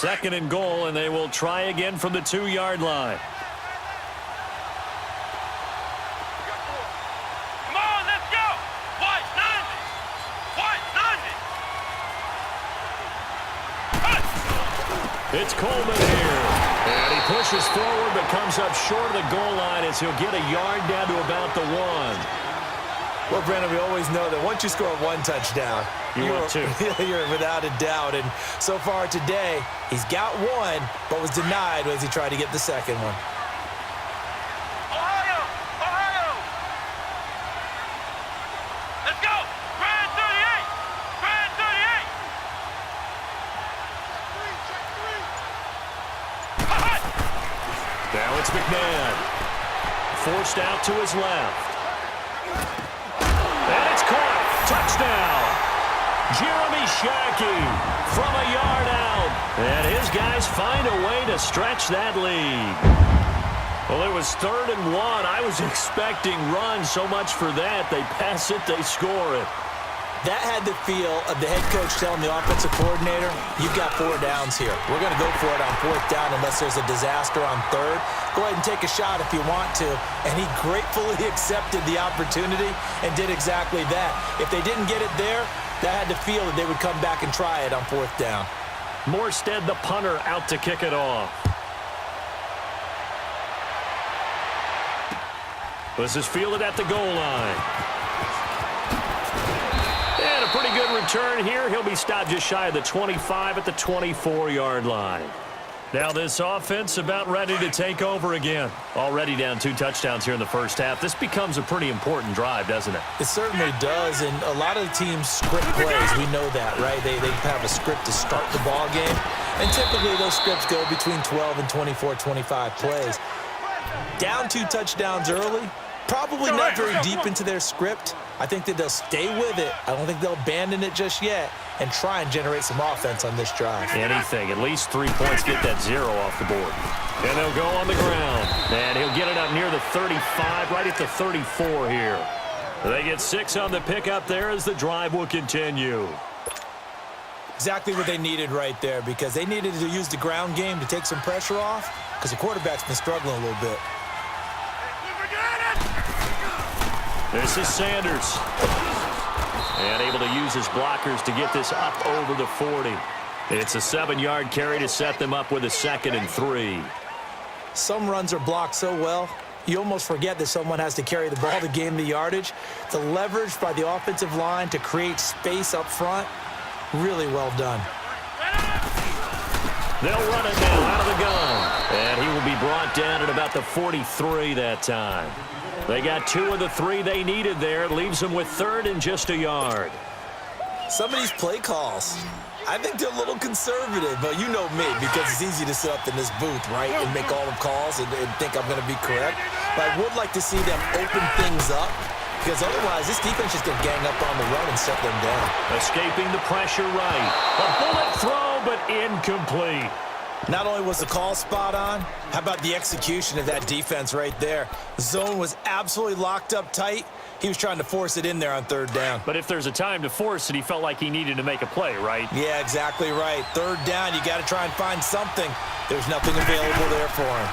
2nd and goal, and they will try again from the 2-yard line. Come on, let's go! White 90! It's Coleman here. And he pushes forward but comes up short of the goal line as he'll get a yard down to about the 1. Well, Brandon, we always know that once you score one touchdown, you're without a doubt. And so far today, he's got one, but was denied as he tried to get the second one. Ohio! Ohio! Let's go! Grand 38! Grand 38! Now it's McNabb. Forced out to his left. And it's caught. Touchdown. Jeremy Shackey from a yard out. And his guys find a way to stretch that lead. Well, it was 3rd and 1. I was expecting runs, so much for that. They pass it, they score it. That had the feel of the head coach telling the offensive coordinator, you've got 4 downs here. We're going to go for it on 4th down unless there's a disaster on 3rd. Go ahead and take a shot if you want to. And he gratefully accepted the opportunity and did exactly that. If they didn't get it there, that had the feel that they would come back and try it on 4th down. Morstead, the punter, out to kick it off. This is fielded at the goal line. And a pretty good return here. He'll be stopped just shy of the 25 at the 24-yard line. Now this offense about ready to take over again. Already down 2 touchdowns here in the first half. This becomes a pretty important drive, doesn't it? It certainly does, and a lot of the teams script plays. We know that, right? They have a script to start the ball game, and typically those scripts go between 12 and 24, 25 plays. Down 2 touchdowns early, probably not very deep into their script. I think that they'll stay with it. I don't think they'll abandon it just yet and try and generate some offense on this drive. Anything. At least 3 points, get that 0 off the board. And they'll go on the ground. And he'll get it up near the 35, right at the 34 here. They get 6 on the pickup there as the drive will continue. Exactly what they needed right there, because they needed to use the ground game to take some pressure off because the quarterback's been struggling a little bit. This is Sanders. And able to use his blockers to get this up over the 40. It's a 7-yard carry to set them up with a 2nd and 3. Some runs are blocked so well, you almost forget that someone has to carry the ball to gain the yardage. The leverage by the offensive line to create space up front, really well done. They'll run it now out of the gun. And he will be brought down at about the 43 that time. They got 2 of the 3 they needed there. It leaves them with 3rd and just a yard. Some of these play calls, I think they're a little conservative, but you know me, because it's easy to sit up in this booth, right, and make all the calls and think I'm going to be correct. But I would like to see them open things up, because otherwise this defense is going to gang up on the run and set them down. Escaping the pressure right. A bullet throw, but incomplete. Not only was the call spot on, how about the execution of that defense right there? The zone was absolutely locked up tight. He was trying to force it in there on 3rd down. But if there's a time to force it, he felt like he needed to make a play, right? Yeah, exactly right. 3rd down, you got to try and find something. There's nothing available there for him.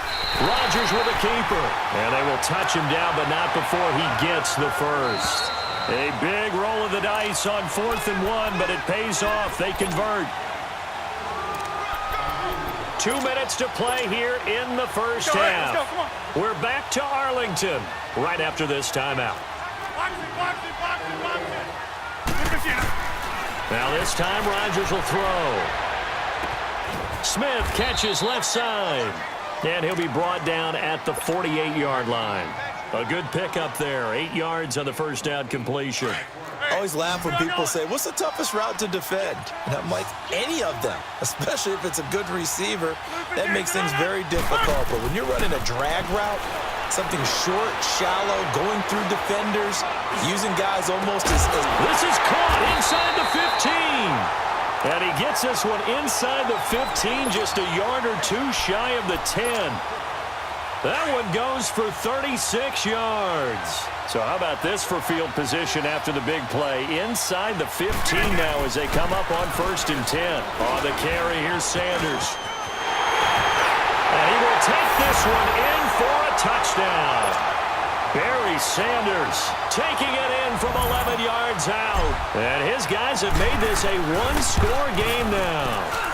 Rodgers with a keeper. And they will touch him down, but not before he gets the first. A big roll of the dice on 4th and 1, but it pays off. They convert. 2 minutes to play here in the first half. Let's go, come on. We're back to Arlington right after this timeout. Now this time Rodgers will throw. Smith catches left side. And he'll be brought down at the 48-yard line. A good pickup there. 8 yards on the first down completion. I always laugh when people say, what's the toughest route to defend? And I'm like, any of them, especially if it's a good receiver. That makes things very difficult. But when you're running a drag route, something short, shallow, going through defenders, using guys almost as... This is caught inside the 15. And he gets this one inside the 15, just a yard or 2 shy of the 10. That one goes for 36 yards. So how about this for field position after the big play? Inside the 15 now as they come up on 1st and 10. On the carry, here's Sanders. And he will take this one in for a touchdown. Barry Sanders taking it in from 11 yards out. And his guys have made this a one-score game now.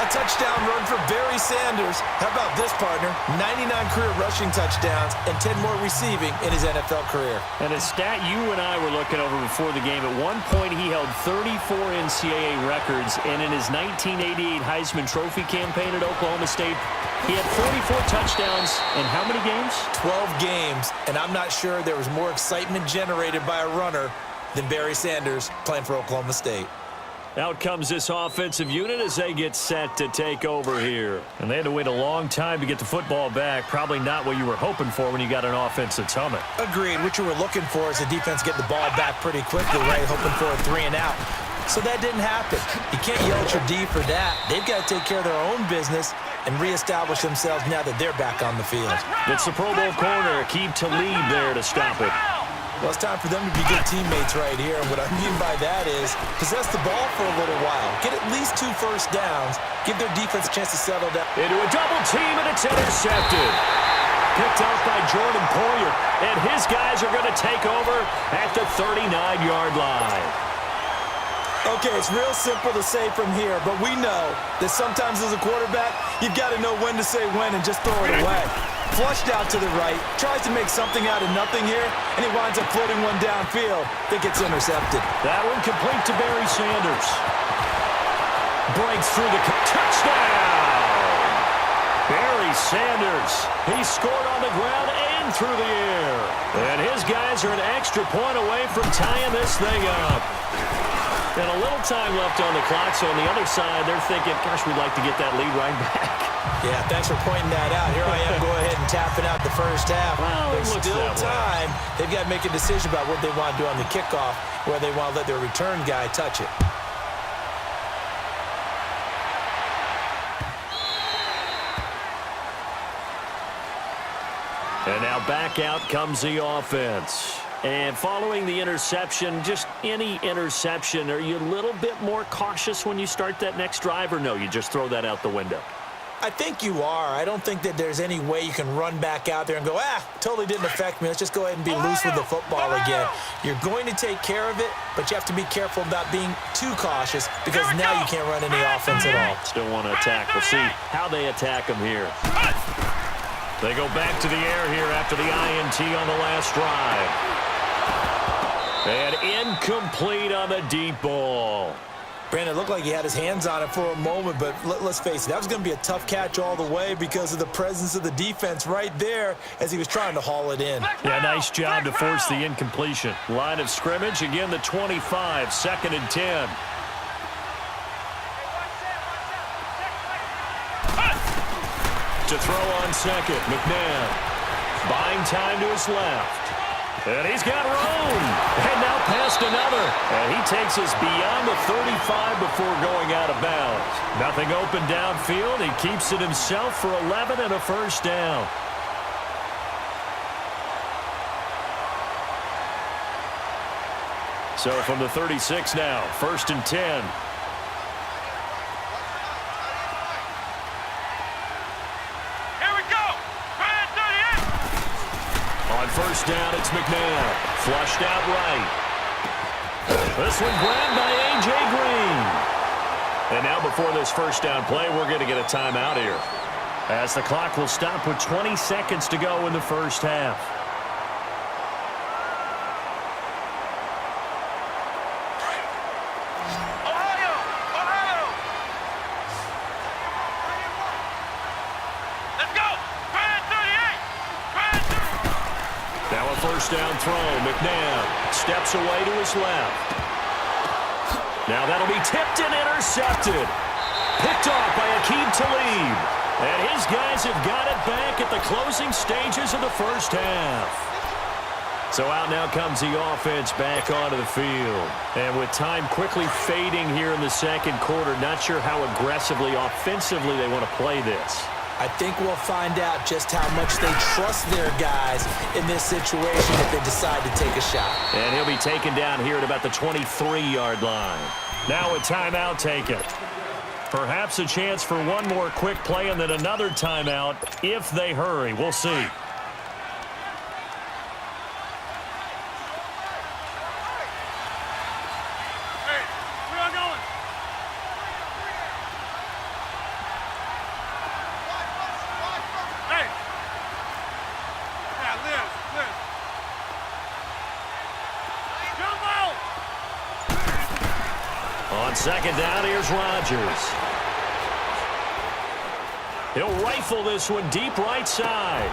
A touchdown run for Barry Sanders. How about this, partner? 99 career rushing touchdowns and 10 more receiving in his NFL career. And a stat you and I were looking over before the game, at one point he held 34 NCAA records, and in his 1988 Heisman Trophy campaign at Oklahoma State, he had 44 touchdowns in how many games? 12 games, and I'm not sure there was more excitement generated by a runner than Barry Sanders playing for Oklahoma State. Out comes this offensive unit as they get set to take over here. And they had to wait a long time to get the football back. Probably not what you were hoping for when you got an offense that's humming. Agreed. What you were looking for is the defense get the ball back pretty quickly, right? Hoping for a 3 and out. So that didn't happen. You can't yell at your D for that. They've got to take care of their own business and reestablish themselves now that they're back on the field. It's the Pro Bowl corner, Aqib Talib there to stop it. Well, it's time for them to be good teammates right here. And what I mean by that is possess the ball for a little while. Get at least 2 first downs. Give their defense a chance to settle down. Into a double team, and it's intercepted. Picked out by Jordan Poyer. And his guys are going to take over at the 39-yard line. Okay, it's real simple to say from here, but we know that sometimes as a quarterback, you've got to know when to say when and just throw it away. Flushed out to the right, tries to make something out of nothing here, and he winds up floating one downfield that gets intercepted. That one complete to Barry Sanders. Breaks through the touchdown. Barry Sanders. He scored on the ground and through the air. And his guys are an extra point away from tying this thing up. And a little time left on the clock, so on the other side, they're thinking, gosh, we'd like to get that lead right back. Yeah, thanks for pointing that out. Here I am, go ahead and tapping out the first half. Well, there's still time. They've got to make a decision about what they want to do on the kickoff, where they want to let their return guy touch it. And now back out comes the offense. And following the interception, just any interception, are you a little bit more cautious when you start that next drive, or no, you just throw that out the window? I think you are. I don't think that there's any way you can run back out there and go, totally didn't affect me. Let's just go ahead and be loose with the football again. You're going to take care of it, but you have to be careful about being too cautious because now you can't run any offense at all. Still want to attack. We'll see how they attack them here. They go back to the air here after the INT on the last drive. And incomplete on the deep ball. Brandon, it looked like he had his hands on it for a moment, but let's face it, that was going to be a tough catch all the way because of the presence of the defense right there as he was trying to haul it in. Yeah, nice job to force the incompletion. Line of scrimmage, again the 25, 2nd and 10. To throw on second, McNabb. Buying time to his left. And he's got room. And now past another. And he takes us beyond the 35 before going out of bounds. Nothing open downfield. He keeps it himself for 11 and a first down. So from the 36 now, 1st and 10. First down, it's McNabb. Flushed out right. This one grabbed by A.J. Green. And now before this first down play, we're going to get a timeout here, as the clock will stop with 20 seconds to go in the first half. First down throw. McNabb steps away to his left. Now that'll be tipped and intercepted. Picked off by Aqib Talib. And his guys have got it back at the closing stages of the first half. So out now comes the offense back onto the field. And with time quickly fading here in the second quarter, not sure how aggressively, offensively they want to play this. I think we'll find out just how much they trust their guys in this situation if they decide to take a shot. And he'll be taken down here at about the 23-yard line. Now a timeout taken. Perhaps a chance for one more quick play and then another timeout if they hurry. We'll see. On second down, here's Rodgers. He'll rifle this one deep right side.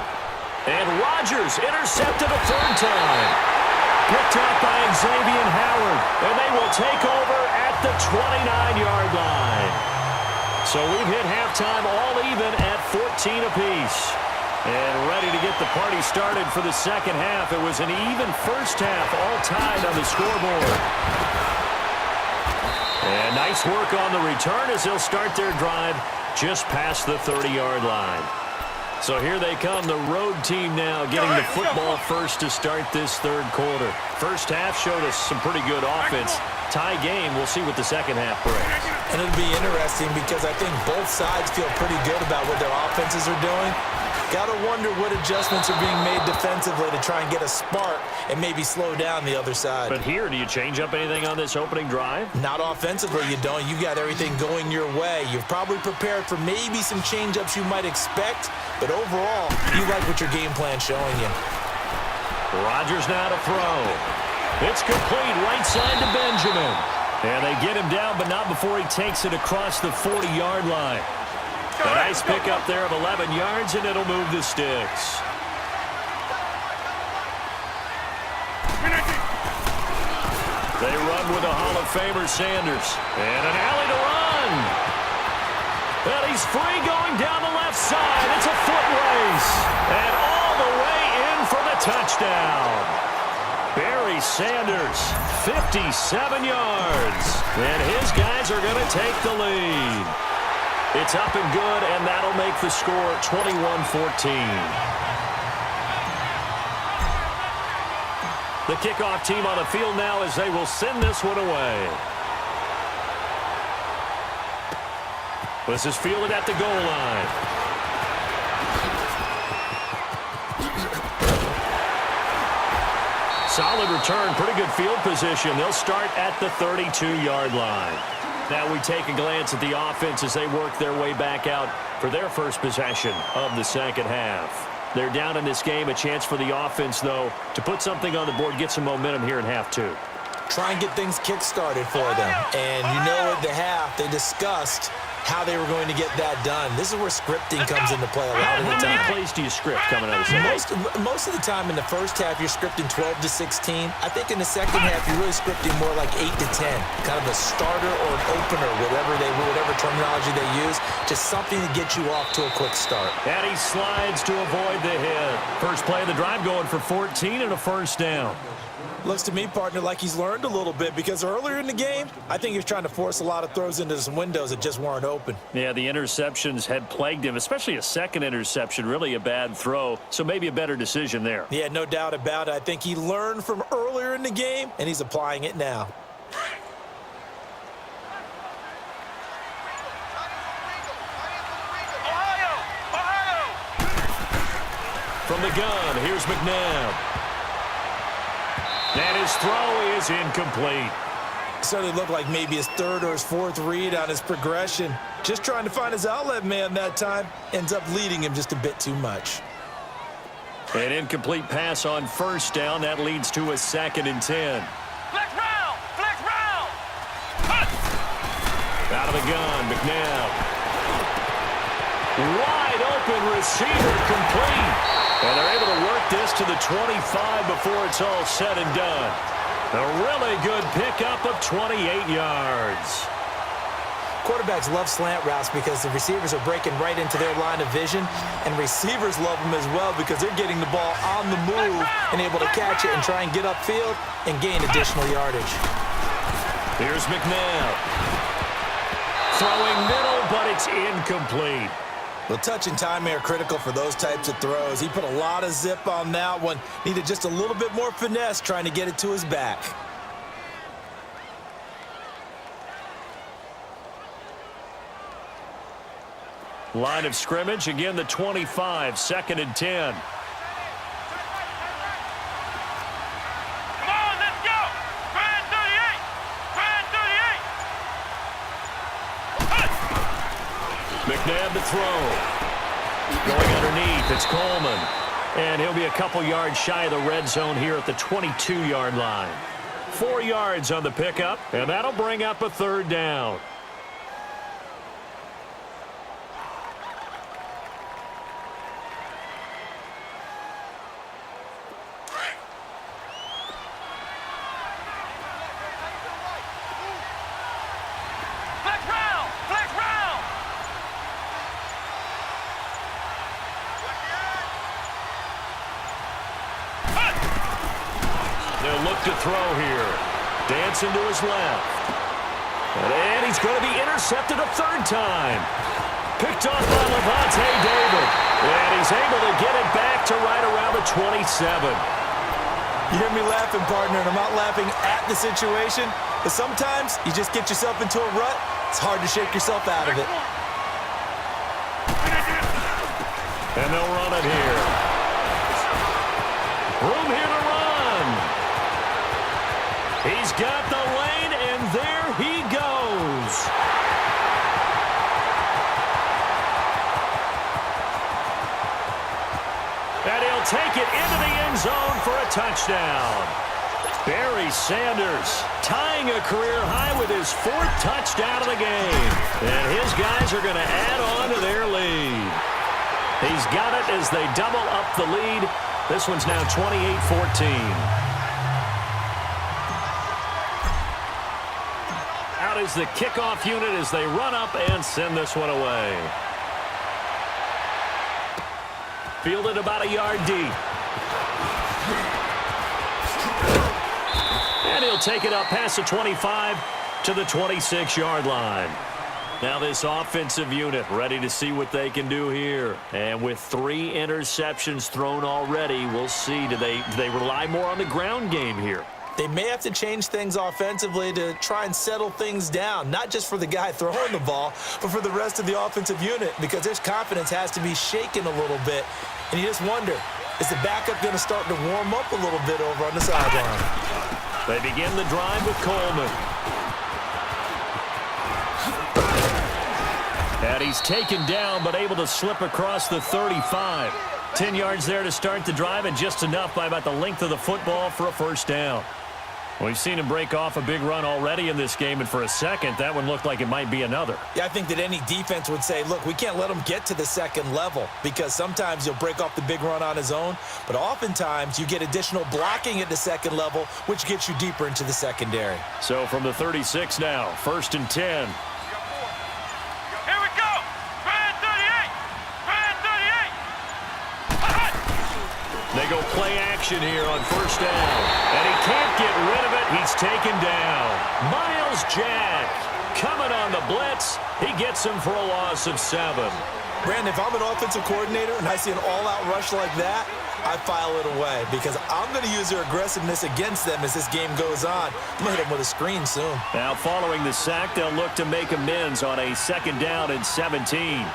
And Rodgers intercepted a third time. Picked up by Xavier Howard. And they will take over at the 29-yard line. So we've hit halftime all even at 14 apiece. And ready to get the party started for the second half. It was an even first half, all tied on the scoreboard. And nice work on the return as they'll start their drive just past the 30-yard line. So here they come, the road team now getting the football first to start this third quarter. First half showed us some pretty good offense. Tie game, we'll see what the second half brings. And it'll be interesting because I think both sides feel pretty good about what their offenses are doing. Got to wonder what adjustments are being made defensively to try and get a spark and maybe slow down the other side. But here, do you change up anything on this opening drive? Not offensively, you don't. You got everything going your way. You've probably prepared for maybe some change-ups you might expect, but overall, you like what your game plan's showing you. Rodgers now to throw. It's complete right side to Benjamin. And they get him down, but not before he takes it across the 40-yard line. A nice pickup there of 11 yards, and it'll move the sticks. They run with a Hall of Famer, Sanders. And an alley to run. And he's free going down the left side. It's a foot race. And all the way in for the touchdown. Barry Sanders, 57 yards. And his guys are going to take the lead. It's up and good, and that'll make the score 21-14. The kickoff team on the field now as they will send this one away. This is fielded at the goal line. Solid return, pretty good field position. They'll start at the 32-yard line. Now we take a glance at the offense as they work their way back out for their first possession of the second half. They're down in this game. A chance for the offense, though, to put something on the board, get some momentum here in half two. Try and get things kick-started for them. And you know at the half, they discussed how they were going to get that done. This is where scripting comes into play a lot of the time. How many plays do you script coming out of the second? Most of the time in the first half, you're scripting 12 to 16. I think in the second half, you're really scripting more like 8 to 10. Kind of a starter or an opener, whatever terminology they use. Just something to get you off to a quick start. And he slides to avoid the hit. First play of the drive going for 14 and a first down. Looks to me, partner, like he's learned a little bit because earlier in the game, I think he was trying to force a lot of throws into some windows that just weren't open. Yeah, the interceptions had plagued him, especially a second interception, really a bad throw, so maybe a better decision there. Yeah, no doubt about it. I think he learned from earlier in the game, and he's applying it now. From the gun, here's McNabb. And his throw is incomplete. So it looked like maybe his third or his fourth read on his progression. Just trying to find his outlet man that time. Ends up leading him just a bit too much. An incomplete pass on first down. That leads to a 2nd and 10. Flex round! Flex round! Out of the gun, McNabb. Wide open receiver, complete. And they're able to work this to the 25 before it's all said and done. A really good pickup of 28 yards. Quarterbacks love slant routes because the receivers are breaking right into their line of vision, and receivers love them as well because they're getting the ball on the move and able to catch it and try and get upfield and gain additional yardage. Here's McNabb. Throwing middle, but it's incomplete. Well, touch and timing are critical for those types of throws. He put a lot of zip on that one. Needed just a little bit more finesse trying to get it to his back. Line of scrimmage, again the 25, 2nd and 10. Come on, let's go. Try 38. Try 38. McNabb to throw. Going underneath, it's Coleman. And he'll be a couple yards shy of the red zone here at the 22-yard line. 4 yards on the pickup, and that'll bring up a 3rd down. They'll look to throw here. Dancing to his left. And he's going to be intercepted a 3rd time. Picked off by Levante David. And he's able to get it back to right around the 27. You hear me laughing, partner, and I'm not laughing at the situation, but sometimes you just get yourself into a rut. It's hard to shake yourself out of it. And they'll run it here. Room here to run. He's got the lane, and there he goes. And he'll take it into the end zone for a touchdown. Barry Sanders tying a career high with his 4th touchdown of the game. And his guys are going to add on to their lead. He's got it as they double up the lead. This one's now 28-14. Out is the kickoff unit as they run up and send this one away. Fielded about a yard deep. And he'll take it up past the 25 to the 26-yard line. Now this offensive unit ready to see what they can do here. And with 3 interceptions thrown already, we'll see. Do they rely more on the ground game here? They may have to change things offensively to try and settle things down, not just for the guy throwing the ball, but for the rest of the offensive unit, because his confidence has to be shaken a little bit. And you just wonder, is the backup going to start to warm up a little bit over on the sideline? They begin the drive with Coleman. And he's taken down, but able to slip across the 35. 10 yards there to start the drive, and just enough by about the length of the football for a 1st down. We've seen him break off a big run already in this game, and for a second, that one looked like it might be another. Yeah, I think that any defense would say, look, we can't let him get to the 2nd level, because sometimes he'll break off the big run on his own, but oftentimes you get additional blocking at the 2nd level, which gets you deeper into the secondary. So from the 36 now, 1st and 10. Here we go. Try 38. Try 38. They go play action here on 1st down. And he can't get rid of it. He's taken down. Miles Jack coming on the blitz. He gets him for a loss of 7. Brandon, if I'm an offensive coordinator and I see an all-out rush like that, I file it away because I'm going to use their aggressiveness against them as this game goes on. I'm going to hit them with a screen soon. Now following the sack, they'll look to make amends on a 2nd down and 17.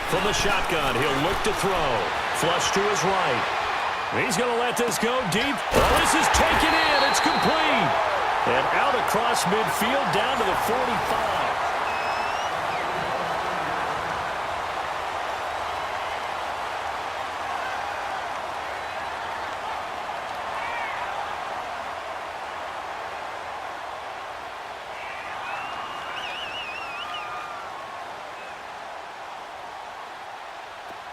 From the shotgun, he'll look to throw. Flush to his right. He's going to let this go deep. Oh, this is taken in. It's complete. And out across midfield down to the 45.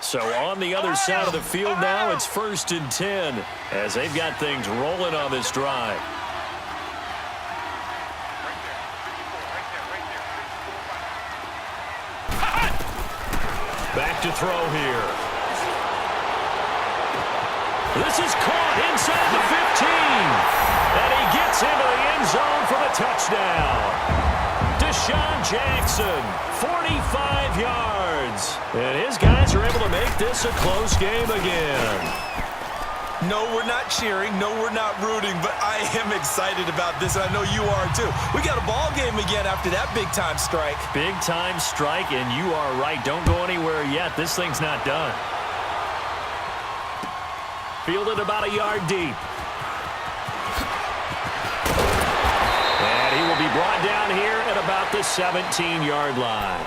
So on the other side of the field now, it's 1st and 10 as they've got things rolling on this drive. Back to throw here. This is caught inside the 15. And he gets Gets into the end zone for the touchdown. Deshaun Jackson, 45 yards. And his guys are able to make this a close game again. No, we're not cheering. No, we're not rooting, but I am excited about this, and I know you are too. We got a ball game again after that big-time strike. Big-time strike, and you are right. Don't go anywhere yet. This thing's not done. Fielded about a yard deep. And he will be brought down here at about the 17-yard line.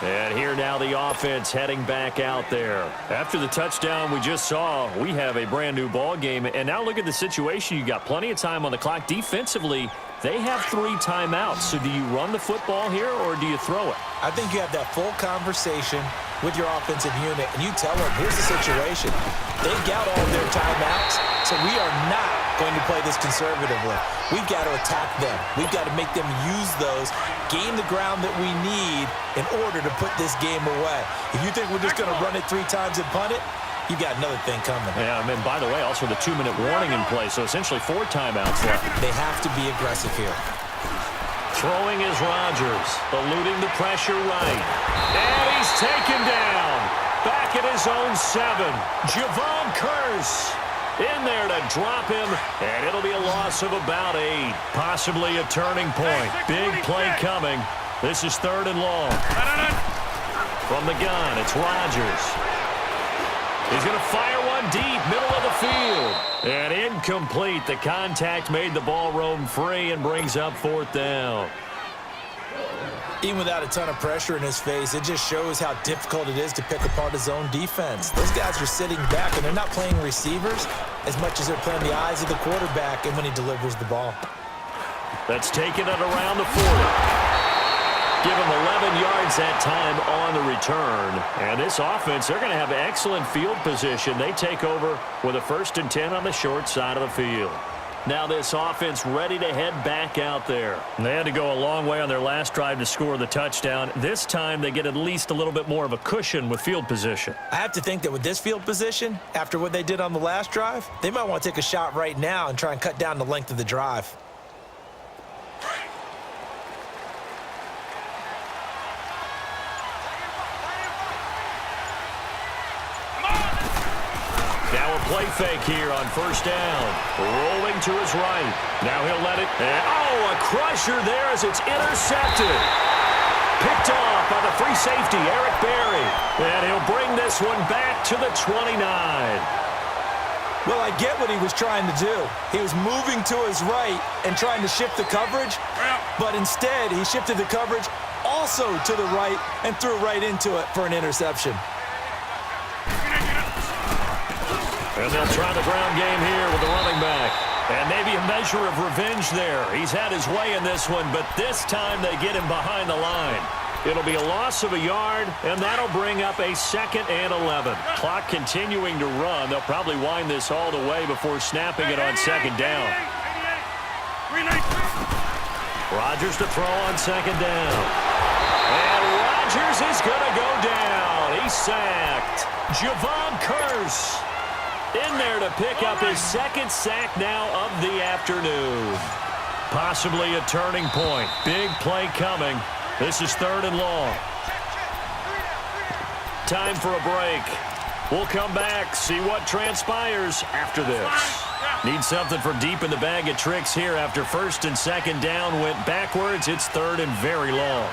And here now the offense heading back out there. After the touchdown we just saw, we have a brand new ball game. And now look at the situation. You got plenty of time on the clock. Defensively, they have 3 timeouts. So do you run the football here or do you throw it? I think you have that full conversation with your offensive unit, and you tell them, here's the situation. They got all their timeouts, so we are not going to play this conservatively. We've got to attack them. We've got to make them use those, gain the ground that we need in order to put this game away. If you think we're just going to run it 3 times and punt it, you got another thing coming. Yeah, and by the way, also the 2-minute warning in play, so essentially 4 timeouts left. They have to be aggressive here. Throwing is Rodgers, eluding the pressure right. And he's taken down. Back at his own 7. Javon Curse in there to drop him, and it'll be a loss of about 8. Possibly a turning point. Big play coming. This is 3rd and long. From the gun, it's Rodgers. He's going to fire one deep, middle of the field. And incomplete. The contact made the ball roam free and brings up 4th down. Even without a ton of pressure in his face, it just shows how difficult it is to pick apart his own defense. Those guys are sitting back, and they're not playing receivers as much as they're playing the eyes of the quarterback and when he delivers the ball. That's taken it around the 40. Give him 11 yards that time on the return. And this offense, they're going to have excellent field position. They take over with a 1st and 10 on the short side of the field. Now this offense ready to head back out there. They had to go a long way on their last drive to score the touchdown. This time they get at least a little bit more of a cushion with field position. I have to think that with this field position, after what they did on the last drive, they might want to take a shot right now and try and cut down the length of the drive. Play fake here on 1st down. Rolling to his right. Now he'll let it. And, a crusher there as it's intercepted. Picked off by the free safety, Eric Berry. And he'll bring this one back to the 29. Well, I get what he was trying to do. He was moving to his right and trying to shift the coverage. But instead, he shifted the coverage also to the right and threw right into it for an interception. And they'll try the ground game here with the running back. And maybe a measure of revenge there. He's had his way in this one, but this time they get him behind the line. It'll be a loss of a yard, and that'll bring up a 2nd and 11. Clock continuing to run. They'll probably wind this all the way before snapping it on 2nd down. Rodgers to throw on 2nd down. And Rodgers is going to go down. He's sacked. Javon Curse in there to pick up his 2nd sack now of the afternoon. Possibly a turning point. Big play coming. This is 3rd and long. Time for a break. We'll come back, see what transpires after this. Need something from deep in the bag of tricks here after 1st and 2nd down went backwards. It's 3rd and very long.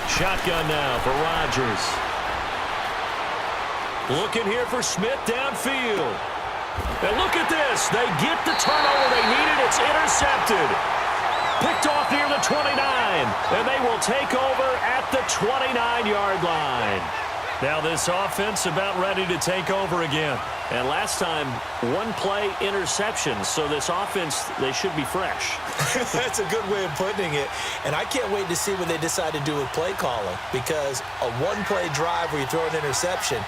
Shotgun now for Rodgers. Looking here for Smith downfield. And look at this. They get the turnover they needed. It's intercepted. Picked off near the 29. And they will take over at the 29-yard line. Now this offense about ready to take over again. And last time, 1-play interception. So this offense, they should be fresh. That's a good way of putting it. And I can't wait to see what they decide to do with play calling. Because a 1-play drive where you throw an interception,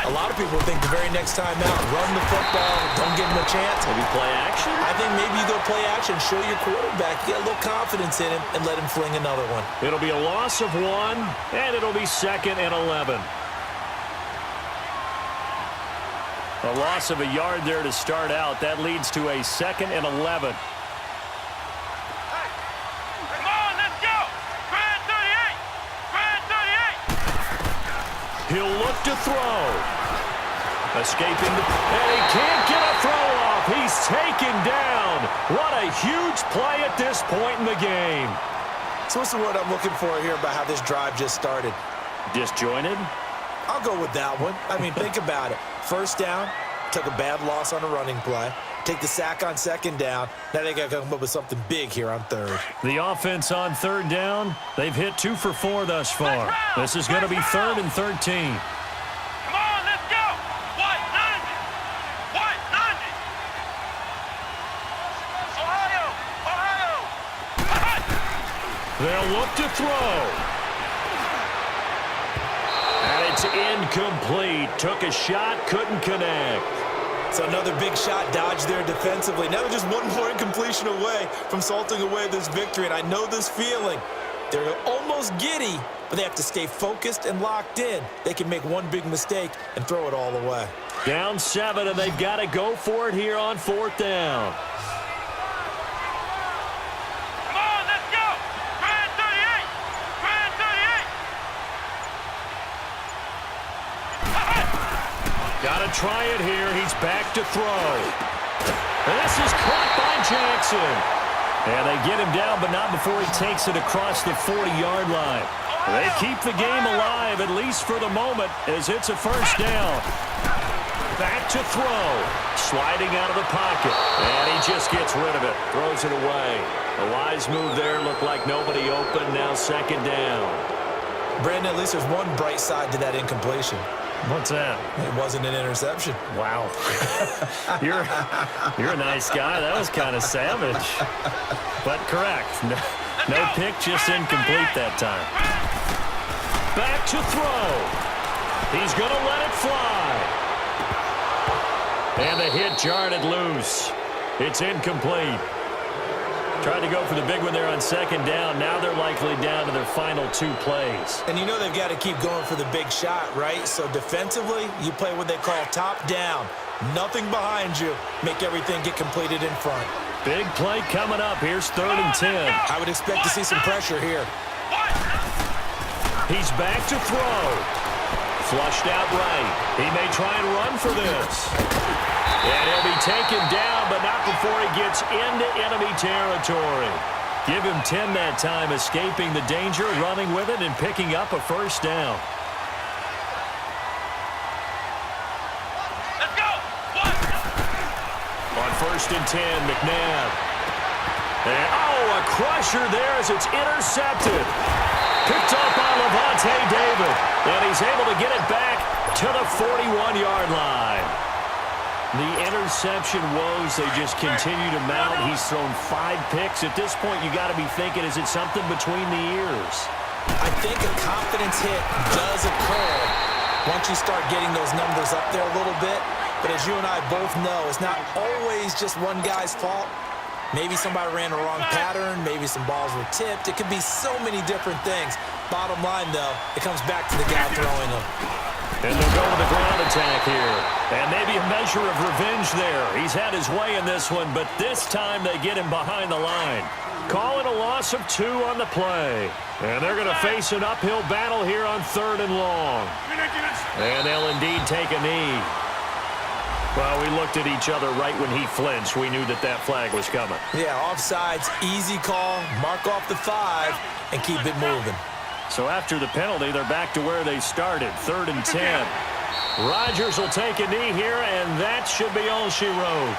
a lot of people think the very next time out, run the football, don't give them a chance. Maybe play action? I think maybe you go play action, show your quarterback, get a little confidence in him, and let him fling another one. It'll be a loss of 1, and it'll be 2nd and 11. A loss of a yard there to start out. That leads to a 2nd and 11. Come on, let's go. Brand 38. Brand 38. He'll look to throw. Escaping, and he can't get a throw off. He's taken down. What a huge play at this point in the game. So what's the word I'm looking for here about how this drive just started? Disjointed? I'll go with that one. I mean, think about it. First down, took a bad loss on a running play. Take the sack on 2nd down. Now they got to come up with something big here on 3rd. The offense on 3rd down, they've hit 2 for 4 thus far. This is going to be 3rd and 13. Come on, let's go. White 90. White 90. Ohio. Ohio. They'll look to throw. And it's incomplete. Took a shot, couldn't connect. So another big shot dodged there defensively. Now they're just one more incompletion away from salting away this victory. And I know this feeling. They're almost giddy, but they have to stay focused and locked in. They can make one big mistake and throw it all away. Down 7, and they've got to go for it here on 4th down. Come on, let's go. Brand 38. Brand 38. Got to try it here. He's back to throw. This is caught by Jackson. And they get him down, but not before he takes it across the 40-yard line. They keep the game alive, at least for the moment, as it's a 1st down. Back to throw. Sliding out of the pocket. And he just gets rid of it. Throws it away. A wise move there. Looked like nobody open. Now 2nd down. Brandon, at least there's one bright side to that incompletion. What's that? It wasn't an interception. Wow. You're a nice guy. That was kind of savage. But correct. No pick, just incomplete that time. Back to throw. He's going to let it fly. And the hit jarred it loose. It's incomplete. Tried to go for the big one there on 2nd down. Now they're likely down to their final 2 plays. And you know they've got to keep going for the big shot, right? So defensively, you play what they call top down. Nothing behind you. Make everything get completed in front. Big play coming up. Here's 3rd and 10. I would expect to see some pressure here. He's back to throw. Flushed out right. He may try and run for this. And he'll be taken down, but not before he gets into enemy territory. Give him 10 that time, escaping the danger, running with it, and picking up a 1st down. Let's go. On 1st and 10, McNabb. And, a crusher there as it's intercepted. Picked up by Levante David. And he's able to get it back to the 41-yard line. The interception woes, they just continue to mount. He's thrown 5 picks. At this point, you got to be thinking, is it something between the ears? I think a confidence hit does occur once you start getting those numbers up there a little bit. But as you and I both know, it's not always just one guy's fault. Maybe somebody ran a wrong pattern. Maybe some balls were tipped. It could be so many different things. Bottom line, though, it comes back to the guy throwing them. And they'll go with the ground attack here. And maybe a measure of revenge there. He's had his way in this one, but this time they get him behind the line. Calling a loss of 2 on the play. And they're going to face an uphill battle here on 3rd and long. And they'll indeed take a knee. Well, we looked at each other right when he flinched. We knew that that flag was coming. Yeah, offsides, easy call, mark off the 5, and keep it moving. So after the penalty, they're back to where they started, 3rd and 10. Rodgers will take a knee here, and that should be all she wrote.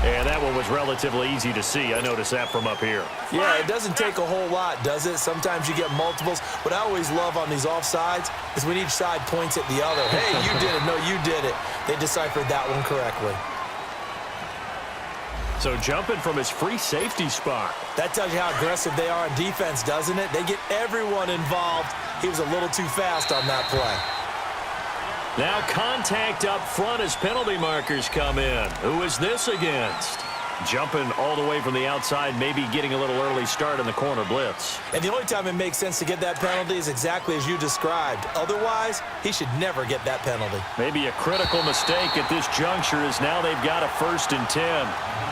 And that one was relatively easy to see. I noticed that from up here. Yeah, it doesn't take a whole lot, does it? Sometimes you get multiples. What I always love on these offsides is when each side points at the other. Hey, you did it. No, you did it. They deciphered that one correctly. So jumping from his free safety spot. That tells you how aggressive they are on defense, doesn't it? They get everyone involved. He was a little too fast on that play. Now contact up front as penalty markers come in. Who is this against? Jumping all the way from the outside, maybe getting a little early start in the corner blitz. And the only time it makes sense to get that penalty is exactly as you described. Otherwise, he should never get that penalty. Maybe a critical mistake at this juncture, as now they've got a 1st and 10.